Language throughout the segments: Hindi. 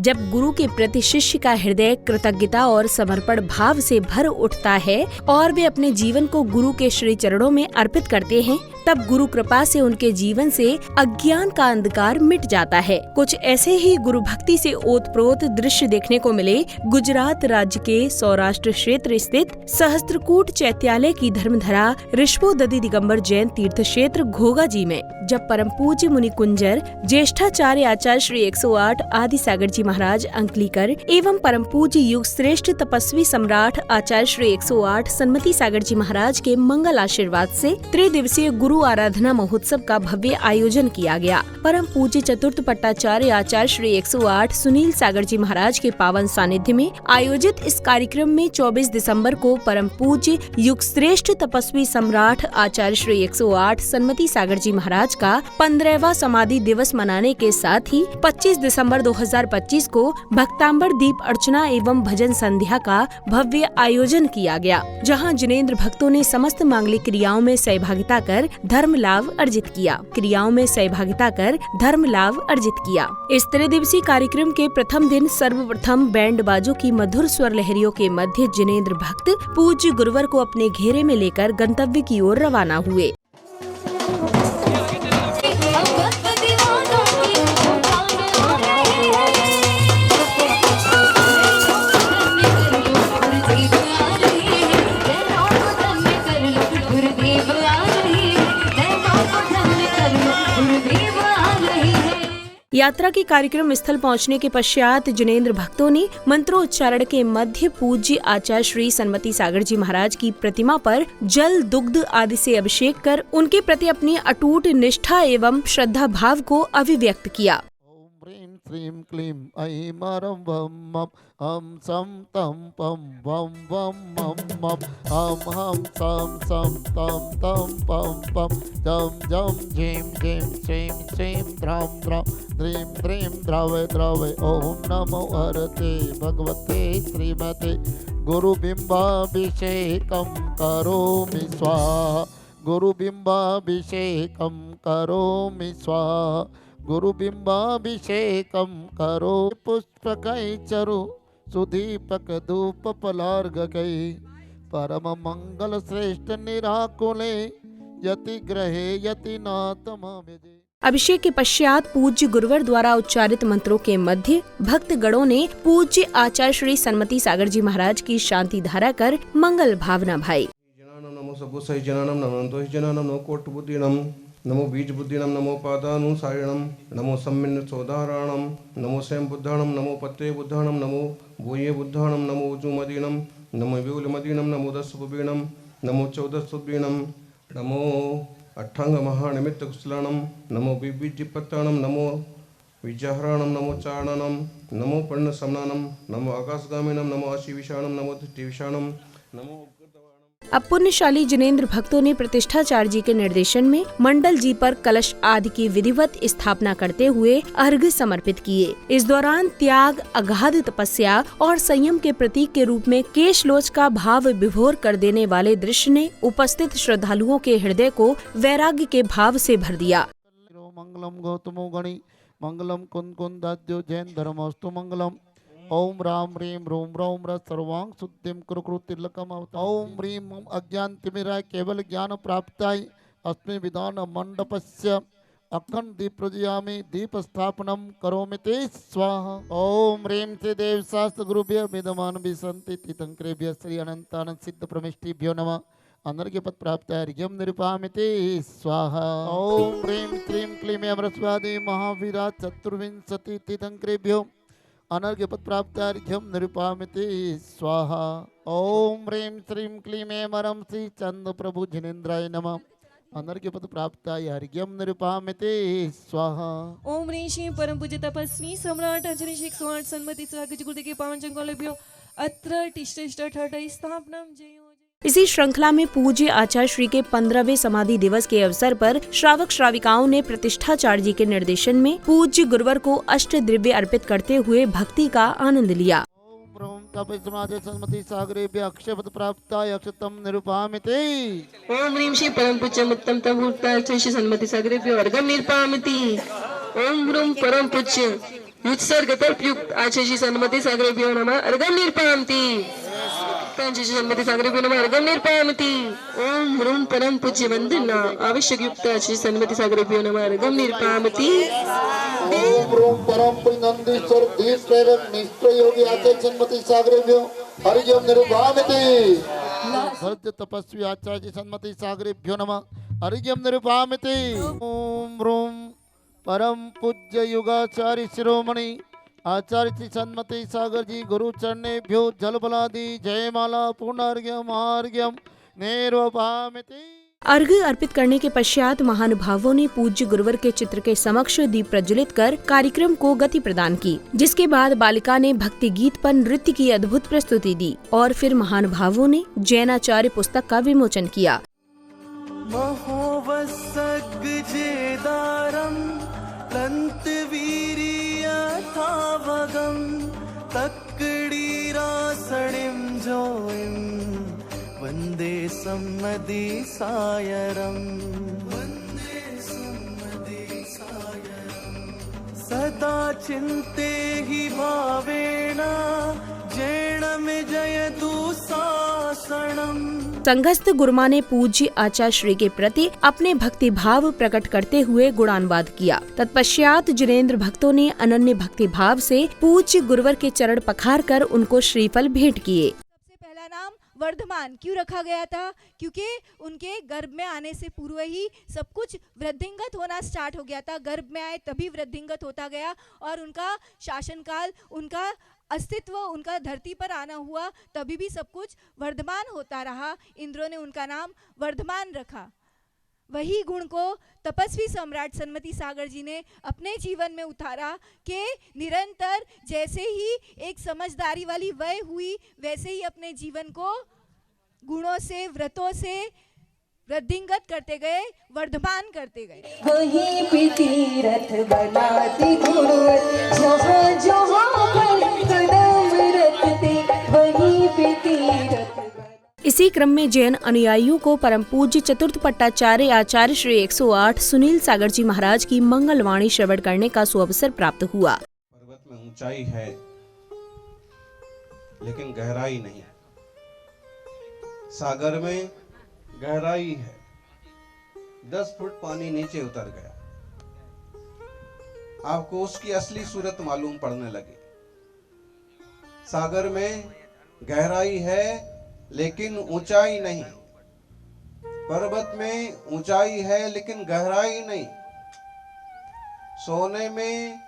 जब गुरु के प्रति शिष्य का हृदय कृतज्ञता और समर्पण भाव से भर उठता है और वे अपने जीवन को गुरु के श्री चरणों में अर्पित करते हैं, तब गुरु कृपा से उनके जीवन से अज्ञान का अंधकार मिट जाता है। कुछ ऐसे ही गुरु भक्ति से ओतप्रोत दृश्य देखने को मिले गुजरात राज्य के सौराष्ट्र क्षेत्र स्थित सहस्त्रकूट चैत्यालय की धर्मधरा ऋषभोदधि दिगंबर जैन तीर्थ क्षेत्र घोगा जी में, जब परम पूज्य मुनि कुंजर ज्येष्ठाचार्य आचार्य श्री 108 आदि सागर जी महाराज अंकलीकर एवं परम पूज्य युग श्रेष्ठ तपस्वी सम्राट आचार्य श्री 108 सन्मति सागर जी महाराज के मंगल आशीर्वाद से त्रिदिवसीय गुरु आराधना महोत्सव का भव्य आयोजन किया गया। परम पूज्य चतुर्थ पट्टाचार्य आचार्य श्री 108 सुनील सागर जी महाराज के पावन सानिध्य में आयोजित इस कार्यक्रम में 24 दिसंबर को परम पूज्य युग श्रेष्ठ तपस्वी सम्राट आचार्य श्री 108 सन्मति सागर जी महाराज का 15वां समाधि दिवस मनाने के साथ ही 25 दिसंबर 2025 को भक्तांबर दीप अर्चना एवं भजन संध्या का भव्य आयोजन किया गया, जहां जिनेंद्र भक्तों ने समस्त मांगलिक क्रियाओं में सहभागिता कर धर्म लाभ अर्जित किया। इस त्रिदिवसीय कार्यक्रम के प्रथम दिन सर्वप्रथम बैंड बाजों की मधुर स्वर लहरियों के मध्य जिनेंद्र भक्त पूज्य गुरुवर को अपने घेरे में लेकर गंतव्य की ओर रवाना हुए। यात्रा के कार्यक्रम स्थल पहुंचने के पश्चात जिनेंद्र भक्तों ने मंत्रोच्चारण के मध्य पूज्य आचार्य श्री सन्मति सागर जी महाराज की प्रतिमा पर जल दुग्ध आदि से अभिषेक कर उनके प्रति अपनी अटूट निष्ठा एवं श्रद्धा भाव को अभिव्यक्त किया। श्रीं क्लीं ऐं मरं वं मं हम सं तं पं वं वं मं मं हम सं सं तं तं पं पं जं जं झीं झीं श्रीं श्रीं द्रां द्रां द्रीं द्रीं द्रावय द्रावय ॐ नमो हरते भगवते श्रीमते गुरुबिम्बाभिषेकं करोमि स्वाहा गुरुबिम्बाभिषेकं करोमि स्वाहा गुरुबिम्बाभिषेकं करो पुष्पकै चरु सुदीपक धूप पलार्घकै परम मंगल श्रेष्ठ निराकुले यति ग्रहे यति नातमभिजे। अभिषेक के पश्चात पूज्य गुरुवर द्वारा उच्चारित मंत्रों के मध्य भक्त गणों ने पूज्य आचार्य श्री सन्मति सागर जी महाराज की शांति धारा कर मंगल भावना भाई। नमो बीज बुद्धिनम नमो पादानुसारिणम नमो सम्मिन्न चौदाराणम नमो स्वयं बुद्धाणम नमो पत्रे बुद्धाणम नमो भूये बुद्धाणम नमो उजुमदीनम नमो व्यूलमदीनम नमो दशपुबीणम नमो चौदशुबीणम नमो अट्ठांग महानिमित्त कुशलाणम नमो बीजपत्ताणम नमो विजहराणम नमो चारणम नमो पर्ण समनानम नमो आकाशगामिनम नमो अशिविषाणम नमो दृष्टिविषाणम नमो। अब पुण्यशाली जिनेंद्र भक्तों ने प्रतिष्ठाचार्य जी के निर्देशन में मंडल जी पर कलश आदि की विधिवत स्थापना करते हुए अर्घ्य समर्पित किए। इस दौरान त्याग, अगाध तपस्या और संयम के प्रतीक के रूप में केशलोच का भाव विभोर कर देने वाले दृश्य ने उपस्थित श्रद्धालुओं के हृदय को वैराग्य के भाव से भर दिया। मंगलम गौतमो गणी मंगलम कुंद जैन धर्मस्तु मंगलम ओम राम ह्रीं रूम रौम र सर्वांग शुद्धिं कुरु तिलकम ओम ह्रीं अज्ञान तिमिराय केवल ज्ञान प्राप्ताय अस्मि विधान मंडपस्य अखंड दीप प्रज्वलयामि दीप स्थापनम करोमि ते स्वाहा ओम ह्रीं श्री देव शास्त्र गुरुभ्य विद्यमान विसंति तीर्थंकरेभ्य श्री अनंतानंद सिद्ध प्रमिष्टिभ्यो नमः अनर्घ्य पद प्राप्त अर्घ्यम निरूपयामि ते स्वाहा ओम ह्रीं क्लीं क्लीं अमृतस्वादी महावीरा चतुर्विंशति तीर्थंकरेभ्यो अनर्घ्य पद प्राप्त अर्घ्यम निरूपयामि ते स्वाहा ओम ह्रीं श्रीं क्लीं मरम श्री चंद प्रभु जिनेन्द्राय नमः अनर्घ्य पद प्राप्त अर्घ्यम निरूपयामि ते स्वाहा ओम ह्रीं श्रीं परम पूज्य तपस्वी सम्राट आचार्य श्री 108 सन्मति सागर जी गुरुदेव के पावन चंगोलेभ्यो अत्र तिष्ठ ठठ स्थापनम जय। इसी श्रृंखला में पूज्य आचार्य श्री के 15वें समाधि दिवस के अवसर पर श्रावक श्राविकाओं ने प्रतिष्ठाचार्य जी के निर्देशन में पूज्य गुरुवर को अष्ट द्रव्य अर्पित करते हुए भक्ति का आनंद लिया। अक्षपद प्राप्ताय अक्षतम निरूपयामि ते ओम ह्रीं श्री परम पूज्य उत्तम तमूर्ताय श्री सन्मति सागरेभ्यो अर्घ्यम निरूपयामि ते ओम ह्रीं परम पूज्य युत्सर्गतर्पयुक्त आचार्य सन्मति सागरेभ्यो नमः अर्घं निर्पयामि पंचशी सन्मति सागरेभ्यो नमः अर्घं निर्पयामि ओम ह्रूं परम पूज्य वंदना आवश्यक युक्त आचार्य सन्मति सागरेभ्यो नमः अर्घं निर्पयामि ओम रूम परम पुण्यनंदीश्वर दीश्वर मिश्र योगी आचार्य सन्मति सागरेभ्यो अर्घ्यं निर्पयामि भद्र तपस्वी आचार्य सन्मति सागरेभ्यो नमः अर्घ्यं निर्पयामि ओम रूम परम पूज्य युगाचार्य शिरोमणि आचार्य श्री सन्मति सागर जी गुरु चरणेभ्यो जलबलादि जयमाला पूर्णार्घ्यम आर्घ्यम निर्वपामिति। अर्घ्य अर्पित करने के पश्चात महानुभावों ने पूज्य गुरुवर के चित्र के समक्ष दीप प्रज्वलित कर कार्यक्रम को गति प्रदान की, जिसके बाद बालिका ने भक्ति गीत पर नृत्य की अद्भुत प्रस्तुति दी और फिर महानुभावों ने जैनाचार्य पुस्तक का विमोचन किया। वंदे सम्मति सायरम सदा चिंते हि भावेन जैनम जयतु शासनम। संघस्थ गुरुमा ने पूज्य आचार्य श्री के प्रति अपने भक्ति भाव प्रकट करते हुए गुणानुवाद किया। तत्पश्चात जिनेंद्र भक्तों ने अनन्य भक्ति भाव से पूज्य गुरुवर के चरण पखार कर उनको श्रीफल भेंट किए। सबसे पहला नाम वर्धमान क्यों रखा गया था? क्योंकि उनके गर्भ में आने से पूर्व ही सब कुछ वृद्धिंगत होना स्टार्ट हो गया था। गर्भ में आए तभी वृद्धिंगत होता गया और उनका शासनकाल, उनका अस्तित्व, उनका धरती पर आना हुआ तभी भी सब कुछ वर्धमान होता रहा। इंद्रों ने उनका नाम वर्धमान रखा। वही गुण को तपस्वी सम्राट सन्मति सागर जी ने अपने जीवन में उतारा कि निरंतर जैसे ही एक समझदारी वाली वय हुई वैसे ही अपने जीवन को गुणों से, व्रतों से वृद्धिंगत करते गए, वर्धमान करते गए। वहीं पे तीरथ बनाती गुरुवर जहाँ जहाँ कदम रखते वहीं पे तीरथ। इसी क्रम में जैन अनुयायियों को परम पूज्य चतुर्थ पट्टाचार्य आचार्य श्री 108 सुनील सागर जी महाराज की मंगलवाणी श्रवण करने का सुअवसर प्राप्त हुआ। पर्वत में ऊंचाई है लेकिन गहराई नहीं। सागर में गहराई है, 10 फुट पानी नीचे उतर गया, आपको उसकी असली सूरत मालूम पड़ने लगी। सागर में गहराई है लेकिन ऊंचाई नहीं, पर्वत में ऊंचाई है लेकिन गहराई नहीं, सोने में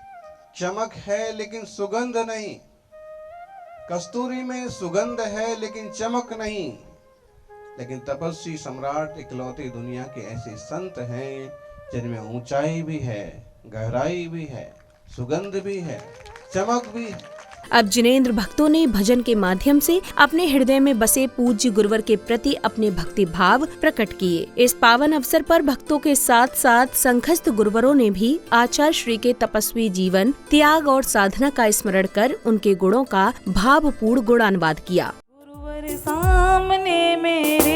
चमक है लेकिन सुगंध नहीं, कस्तूरी में सुगंध है लेकिन चमक नहीं। लेकिन तपस्वी सम्राट इकलौते दुनिया के ऐसे संत हैं जिनमें ऊंचाई भी है, गहराई भी है, सुगंध भी है, चमक भी है। अब जिनेंद्र भक्तों ने भजन के माध्यम से अपने हृदय में बसे पूज्य गुरुवर के प्रति अपने भक्ति भाव प्रकट किए। इस पावन अवसर पर भक्तों के साथ साथ संघस्थ गुरुवरों ने भी आचार्य श्री के तपस्वी जीवन, त्याग और साधना का स्मरण कर उनके गुणों का भावपूर्ण गुणानुवाद किया। गुरुवर सामने मेरे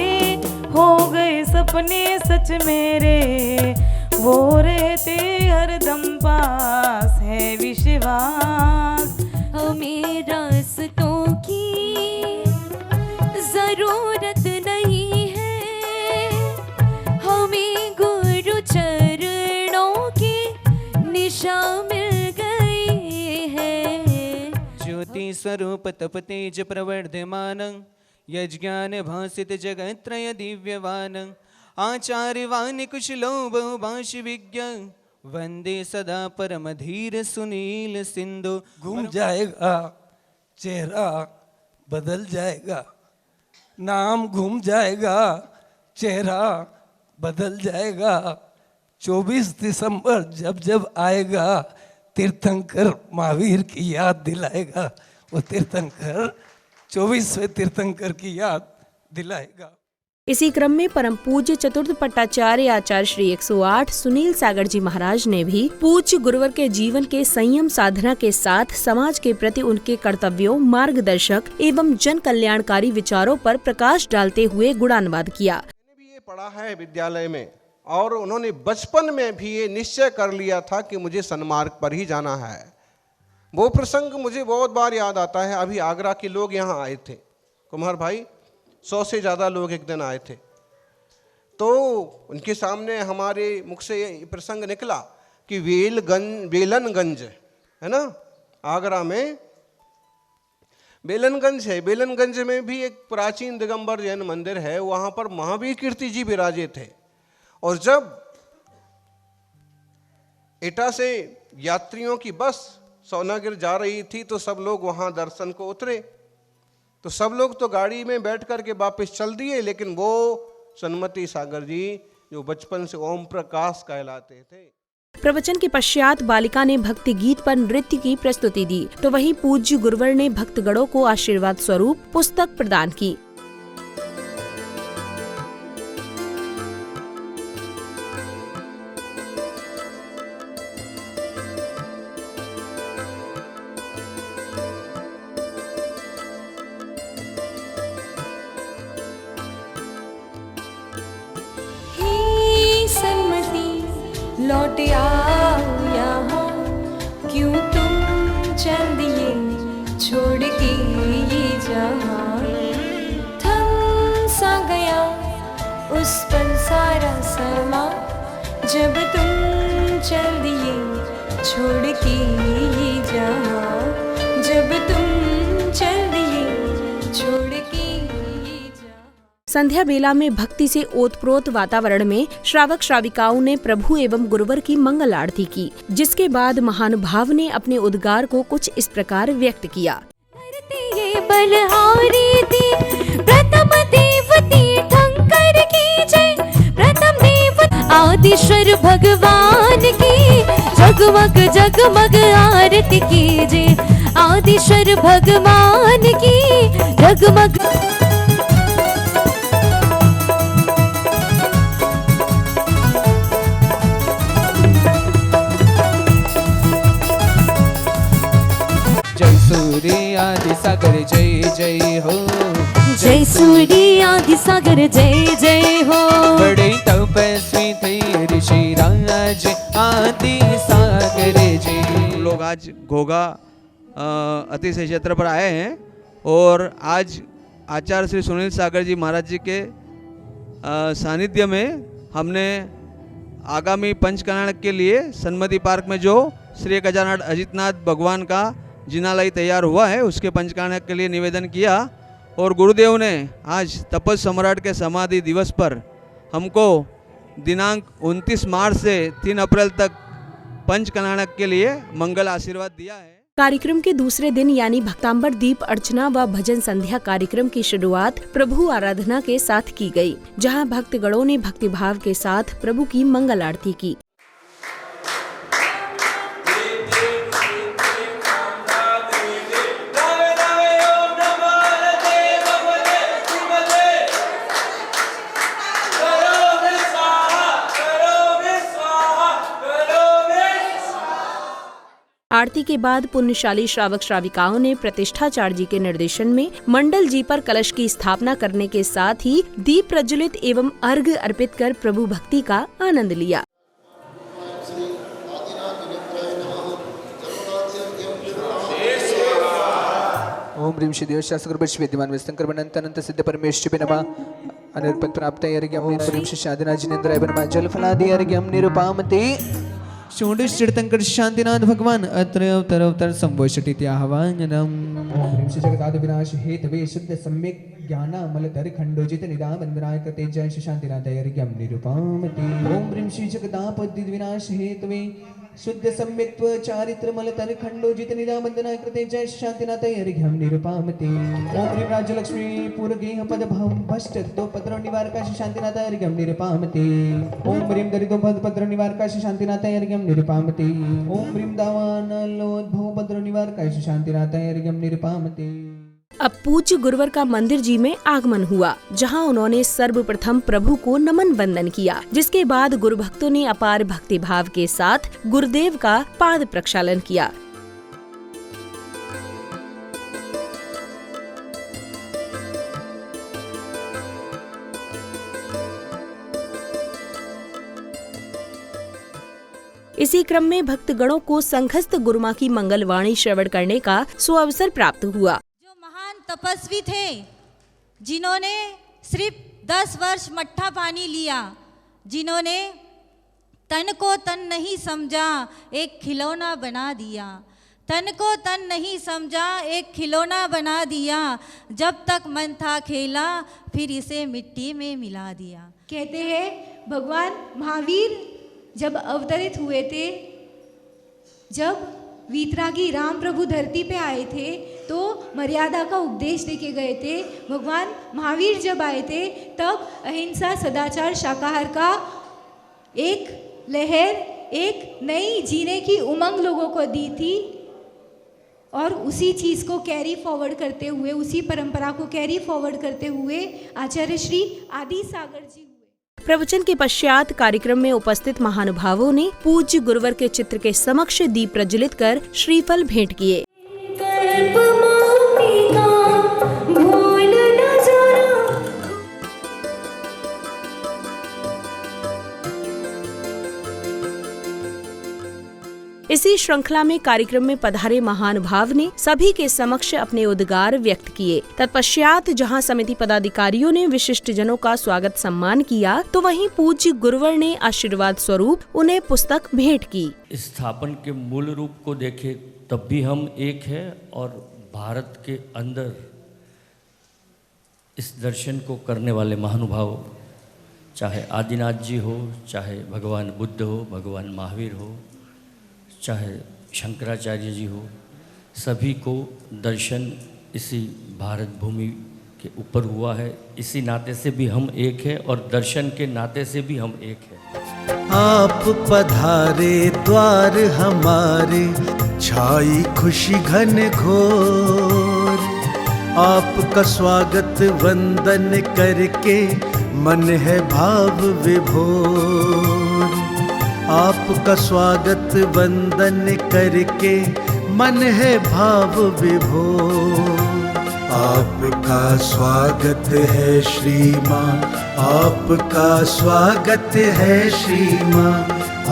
हो गए सपने सच मेरे, वो रहते हरदम पास है विश्वास। हमें रास्तों की जरूरत नहीं है, हमें गुरु चरणों की निशा मिल गई है। ज्योति स्वरूप तप तेज प्रवर्धमान, यज्ञान भासित जगत्रय दिव्यवान, आचार्यवान कुशलो बहुभाष विज्ञ, वंदे सदा परम धीर सुनील सिंधु। घूम जाएगा चेहरा बदल जाएगा, नाम घूम जाएगा चेहरा बदल जाएगा। 24 दिसंबर जब जब आएगा तीर्थंकर महावीर की याद दिलाएगा, वो तीर्थंकर 24वें तीर्थंकर की याद दिलाएगा। इसी क्रम में परम पूज्य चतुर्थ पट्टाचार्य आचार्य श्री 108 सुनील सागर जी महाराज ने भी पूज्य गुरुवर के जीवन के संयम साधना के साथ समाज के प्रति उनके कर्तव्यों, मार्गदर्शक एवं जन कल्याणकारी विचारों पर प्रकाश डालते हुए गुणानुवाद किया। मैंने भी ये पढ़ा है विद्यालय में, और उन्होंने बचपन में भी ये निश्चय कर लिया था कि मुझे सन्मार्ग पर ही जाना है। वो प्रसंग मुझे बहुत बार याद आता है। अभी आगरा के लोग यहाँ आए थे, कुमार भाई, 100 से ज़्यादा लोग एक दिन आए थे। तो उनके सामने हमारे मुख से ये प्रसंग निकला कि बेलनगंज है ना, आगरा में बेलनगंज है। बेलनगंज में भी एक प्राचीन दिगंबर जैन मंदिर है, वहाँ पर महावीर कीर्ति जी विराजे थे। और जब एटा से यात्रियों की बस सोनागिर जा रही थी तो सब लोग वहाँ दर्शन को उतरे। तो सब लोग तो गाड़ी में बैठ कर के वापस चल दिए, लेकिन वो सन्मति सागर जी जो बचपन से ओम प्रकाश कहलाते थे। प्रवचन के पश्चात बालिका ने भक्ति गीत पर नृत्य की प्रस्तुति दी, तो वहीं पूज्य गुरुवर ने भक्तगणों को आशीर्वाद स्वरूप पुस्तक प्रदान की। लौट आओ यहाँ, क्यों तुम चल दिए छोड़ के ये जहाँ। थम सा गया उस पल सारा समा, जब तुम चल दिए छोड़ के ये जहाँ। जब तुम चल दिए छोड़ के संध्या बेला में भक्ति से ओतप्रोत वातावरण में श्रावक श्राविकाओं ने प्रभु एवं गुरुवर की मंगल आरती की, जिसके बाद महानुभाव ने अपने उद्गार को कुछ इस प्रकार व्यक्त किया। प्रथम देव तीर्थंकर की जय, प्रथम देव आदिश्वर भगवान की जगमग जगमग आरती कीजिए। आदिश्वर भगवान की जगमग। जय सूर्य आदि सागर जय जय हो, जय सूर्य आदि सागर जय जय हो। बड़े तपस्वी थे ऋषि राज आदि सागर जय। हम लोग आज घोघा अतिशय क्षेत्र पर आए हैं और आज आचार्य श्री सुनील सागर जी महाराज जी के सानिध्य में हमने आगामी पंचकल्याण के लिए सन्मति पार्क में जो श्री गजानन अजितनाथ भगवान का जिनालय तैयार हुआ है उसके पंचकल्याण के लिए निवेदन किया। और गुरुदेव ने आज तपस सम्राट के समाधि दिवस पर हमको दिनांक 29 मार्च से 3 अप्रैल तक पंचकल्याण के लिए मंगल आशीर्वाद दिया है। कार्यक्रम के दूसरे दिन यानी भक्तांबर दीप अर्चना व भजन संध्या कार्यक्रम की शुरुआत प्रभु आराधना के साथ की गई, जहां भक्तगणों ने भक्तिभाव के साथ प्रभु की मंगल आरती की। आरती के बाद पुण्यशाली श्रावक श्राविकाओं ने प्रतिष्ठाचार्य जी के निर्देशन में मंडल जी पर कलश की स्थापना करने के साथ ही दीप प्रज्वलित एवं अर्घ्य अर्पित कर प्रभु भक्ति का आनंद लिया। ओम ह्रीं श्री देव शास्त्र विद्यमान विस्तंकर अनंत सिद्ध परमेश्वर नमः। अनिर्पत प्राप्त अर्घ्यम ह्रीं श्री शादिना जिनेन्द्राय नमः। जल फलादि अर्घ्यम निरुपामते। षोडश तीर्थंकर शांतिनाथ भगवान अत्र अवतर अवतर संवोषटिति आह्वानम्। ओम श्री जगदाद विनाश हेतवे शुद्ध सम्यक ज्ञान मलतर खंडोजित निदान वंदनाय कृते जय श्री शांतिनाथ अर्घ्यम निरुपामते। ओम ह्रीं श्री जगदापद विनाश हेतवे शुद्ध सम्यक्त्व चारित्र मलतर खंडोजित निदान वंदनाय कृते जय श्री शांतिनाथ अर्घ्यम निरुपामते। ओम ह्रीं राज्यलक्ष्मी पूर्वगेह पद भम भष्ट दो पत्र निवारका श्री शांतिनाथ अर्घ्यम निरुपामते। ओम ह्रीं दरिद्रो पद पत्र निवारका श्री शांतिनाथ अर्घ्यम निरुपामते। ओम ह्रीं दावानलोद्भव पत्र निवारका श्री शांतिनाथ अर्घ्यम निरुपामते। अब पूज्य गुरुवर का मंदिर जी में आगमन हुआ, जहां उन्होंने सर्वप्रथम प्रभु को नमन वंदन किया, जिसके बाद गुरु भक्तों ने अपार भक्ति भाव के साथ गुरुदेव का पाद प्रक्षालन किया। इसी क्रम में भक्तगणों को संघस्थ गुरुमा की मंगलवाणी श्रवण करने का सुअवसर प्राप्त हुआ। जो महान तपस्वी थे, जिन्होंने सिर्फ 10 वर्ष मट्ठा पानी लिया, जिन्होंने तन को तन नहीं समझा, एक खिलौना बना दिया। तन को तन नहीं समझा, एक खिलौना बना दिया। जब तक मन था खेला, फिर इसे मिट्टी में मिला दिया। कहते हैं भगवान महावीर जब अवतरित हुए थे, जब वीतरागी राम प्रभु धरती पे आए थे, तो मर्यादा का उपदेश देके गए थे। भगवान महावीर जब आए थे, तब अहिंसा, सदाचार, शाकाहार का एक लहर, एक नई जीने की उमंग लोगों को दी थी। और उसी चीज़ को कैरी फॉरवर्ड करते हुए, उसी परंपरा को कैरी फॉरवर्ड करते हुए आचार्य श्री आदि सागर जी हुए। प्रवचन के पश्चात कार्यक्रम में उपस्थित महानुभावों ने पूज्य गुरुवर के चित्र के समक्ष दीप प्रज्वलित कर श्रीफल भेंट किए। इसी श्रृंखला में कार्यक्रम में पधारे महानुभाव ने सभी के समक्ष अपने उद्गार व्यक्त किए। तत्पश्चात जहां समिति पदाधिकारियों ने विशिष्ट जनों का स्वागत सम्मान किया, तो वहीं पूज्य गुरुवर ने आशीर्वाद स्वरूप उन्हें पुस्तक भेंट की। स्थापन के मूल रूप को देखें तब भी हम एक है, और भारत के अंदर इस दर्शन को करने वाले महानुभाव, चाहे आदिनाथ जी हो, चाहे भगवान बुद्ध हो, भगवान महावीर हो, चाहे शंकराचार्य जी हो, सभी को दर्शन इसी भारत भूमि के ऊपर हुआ है। इसी नाते से भी हम एक है, और दर्शन के नाते से भी हम एक है। आप पधारे द्वार हमारे, छाई खुशी घन घोर। आपका स्वागत वंदन करके मन है भाव विभोर। आपका स्वागत वंदन करके मन है भाव विभोर। आपका स्वागत है श्री माँ, आपका स्वागत है श्री माँ,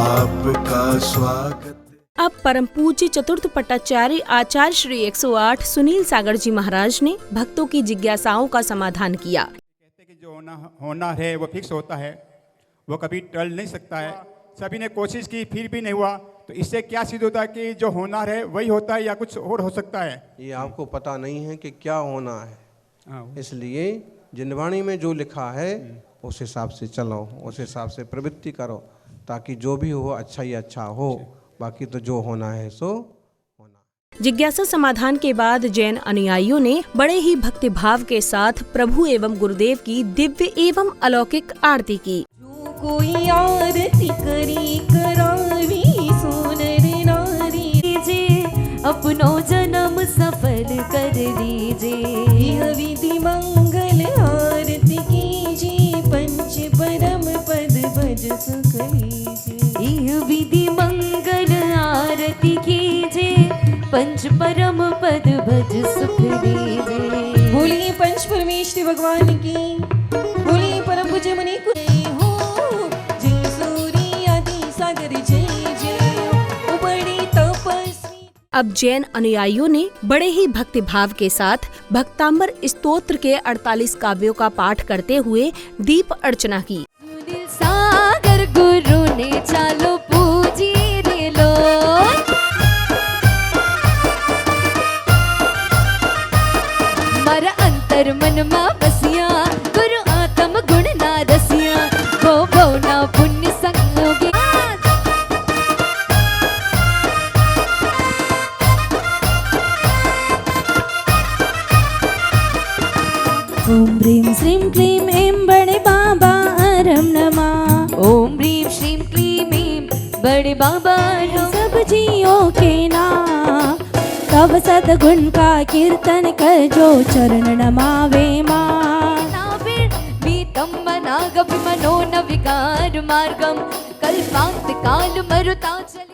आपका स्वागत। अब परम पूज्य चतुर्थ पट्टाचार्य आचार्य श्री 108 सुनील सागर जी महाराज ने भक्तों की जिज्ञासाओं का समाधान किया। कहते कि जो होना है वो फिक्स होता है, वो कभी टल नहीं सकता है। सभी ने कोशिश की फिर भी नहीं हुआ, तो इससे क्या सिद्ध होता है कि जो होना है वही होता है या कुछ और हो सकता है? ये आपको पता नहीं है कि क्या होना है, इसलिए जिनवाणी में जो लिखा है उस हिसाब से चलो, उस हिसाब से प्रवृत्ति करो, ताकि जो भी हो अच्छा ही अच्छा हो। बाकी तो जो होना है सो होना। जिज्ञासा समाधान के बाद जैन अनुयायियों ने बड़े ही भक्ति भाव के साथ प्रभु एवं गुरुदेव की दिव्य एवं अलौकिक आरती की। कोई आरती करी करारी सोनर नारी जे अपनो जन्म सफल कर लीजिए। विधि मंगल आरती कीजिए, पंच परम पद भज सुख लीजिए। विधि मंगल आरती कीजिए, पंच परम पद भज सुख लीजिए। बोलिए पंच परमेश्वर भगवान की, बोलिए परम पूज्य मुनि को अब जैन अनुयायियों ने बड़े ही भक्ति भाव के साथ भक्तांबर स्तोत्र के 48 काव्यों का पाठ करते हुए दीप अर्चना की। सागर गुरु ने चालो पूजी रे लो, मारा अंतर मन मा बसिया, गुरु आत्म गुण ना रसिया, वो ना पुण्य संगोगे। ओम ह्रीं श्रीं क्लीं ऐं बड़े बाबा अरम नमः। ओम ह्रीं श्रीं क्लीं ऐं बड़े बाबा सब जियों के नाम। तब सद्गुण का कीर्तन कर जो चरण नमावे माँ। बीतम मनागपि मनो न विकार मार्गम, कल्पांत काल मरुता चल।